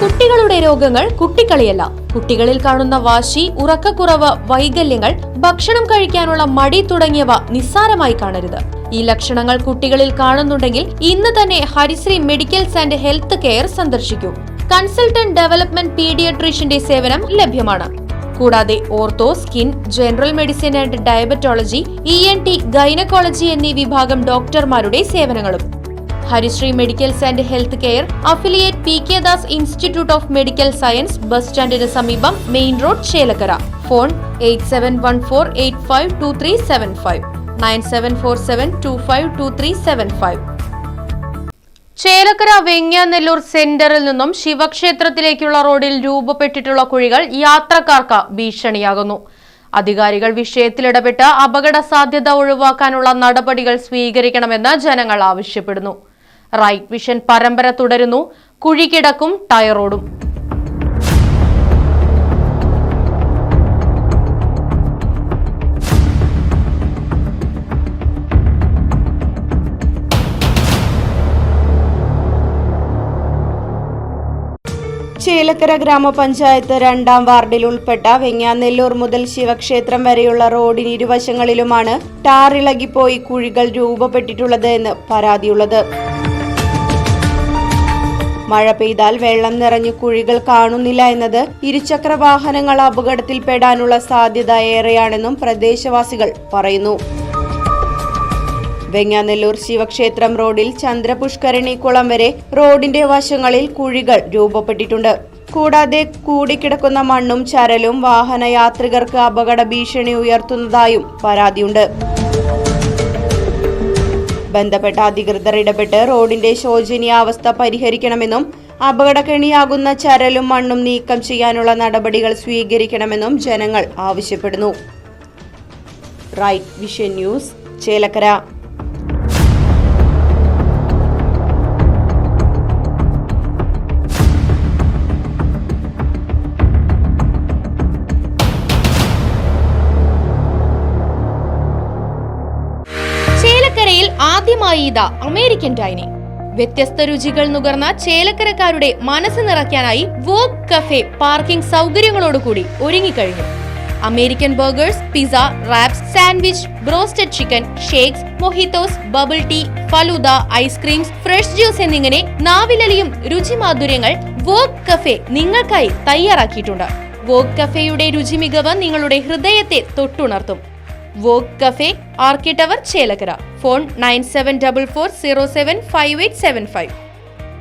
കുട്ടികളുടെ രോഗങ്ങൾ കുട്ടിക്കളിയല്ല. കുട്ടികളിൽ കാണുന്ന വാശി, ഉറക്കക്കുറവ്, വൈകല്യങ്ങൾ, ഭക്ഷണം കഴിക്കാനുള്ള മടി തുടങ്ങിയവ നിസ്സാരമായി കാണരുത്. ഈ ലക്ഷണങ്ങൾ കുട്ടികളിൽ കാണുന്നുണ്ടെങ്കിൽ ഇന്ന് തന്നെ Harisree medicals and health care സന്ദർശിക്കൂ. കൺസൾട്ടന്റ് ഡെവലപ്മെന്റ് പീഡിയാട്രീഷ്യന്റെ സേവനം ലഭ്യമാണ്. കൂടാതെ ortho, skin, general medicine and diabetology, ENT, gynaecology എന്നീ വിഭാഗം ഡോക്ടർമാരുടെ സേവനങ്ങളും. Harisree medicals and health care, affiliate PK Das institute of medical science, bus സ്റ്റാൻഡിന് സമീപം, main road, Chelakkara. Phone 8714852375 9747252375. Chelakkara Venganellur സെന്ററിൽ നിന്നും ശിവക്ഷേത്രത്തിലേക്കുള്ള റോഡിൽ രൂപപ്പെട്ടിട്ടുള്ള കുഴികൾ യാത്രക്കാർക്ക് ഭീഷണിയാകുന്നു. അധികാരികൾ വിഷയത്തിലിടപെട്ട് അപകട സാധ്യത ഒഴിവാക്കാനുള്ള നടപടികൾ സ്വീകരിക്കണമെന്ന് ജനങ്ങൾ ആവശ്യപ്പെടുന്നു. റൈറ്റ് വിഷൻ പരമ്പര തുടരുന്നു. കുഴി കിടക്കും ടയറോടും. ചേലക്കര ഗ്രാമപഞ്ചായത്ത് 2-ാം വാർഡിൽ ഉൾപ്പെട്ട വെങ്ങ്യാനെല്ലൂർ മുതൽ ശിവക്ഷേത്രം വരെയുള്ള റോഡിന് ഇരുവശങ്ങളിലുമാണ് ടാർ ഇളകിപ്പോയി കുഴികൾ രൂപപ്പെട്ടിട്ടുള്ളത് എന്ന് പരാതിയുള്ളത്. മഴ പെയ്താൽ വെള്ളം നിറഞ്ഞു കുഴികൾ കാണുന്നില്ല എന്നത് ഇരുചക്ര വാഹനങ്ങൾ അപകടത്തിൽപ്പെടാനുള്ള സാധ്യത ഏറെയാണെന്നും പ്രദേശവാസികൾ പറയുന്നു. വെങ്ങ്യാനെല്ലൂർ ശിവക്ഷേത്രം റോഡിൽ ചന്ദ്രപുഷ്കരണി കുളം വരെ റോഡിന്റെ വശങ്ങളിൽ കുഴികൾ രൂപപ്പെട്ടിട്ടുണ്ട്. കൂടാതെ കൂടിക്കിടക്കുന്ന മണ്ണും ചരലും വാഹനയാത്രികർക്ക് അപകട ഭീഷണി ഉയർത്തുന്നതായും പരാതിയുണ്ട്. ബന്ധപ്പെട്ട അധികൃതർ ഇടപെട്ട് റോഡിന്റെ ശോചനീയാവസ്ഥ പരിഹരിക്കണമെന്നും അപകടക്കെണിയാകുന്ന ചരലും മണ്ണും നീക്കം ചെയ്യാനുള്ള നടപടികൾ സ്വീകരിക്കണമെന്നും ജനങ്ങൾ ആവശ്യപ്പെടുന്നു. Right vision news, Chelakkara. ചേലക്കരയിൽ ആദ്യമായി ഇതാ അമേരിക്കൻ ഡൈനിങ്. വ്യത്യസ്ത രുചികൾ നുകർന്ന ചേലക്കരക്കാരുടെ മനസ്സ് നിറയ്ക്കാനായി വോഗ് കഫേ പാർക്കിംഗ് സൗകര്യങ്ങളോടുകൂടി ഒരുങ്ങിക്കഴിഞ്ഞു. American burgers, pizza, wraps, sandwich, broasted chicken, shakes, mojitos, bubble tea, falooda, ice creams, fresh juice എന്നിങ്ങനെ നാവിലലിയും രുചിമാധുര്യങ്ങൾ വോഗ് കഫേ നിങ്ങൾക്കായി തയ്യാറാക്കിയിട്ടുണ്ട്. വോഗ് കഫേയുടെ രുചി മികവ് നിങ്ങളുടെ ഹൃദയത്തെ തൊട്ടുണർത്തും. Vogue cafe, Archi tower, Chelakkara. Phone 9744075875.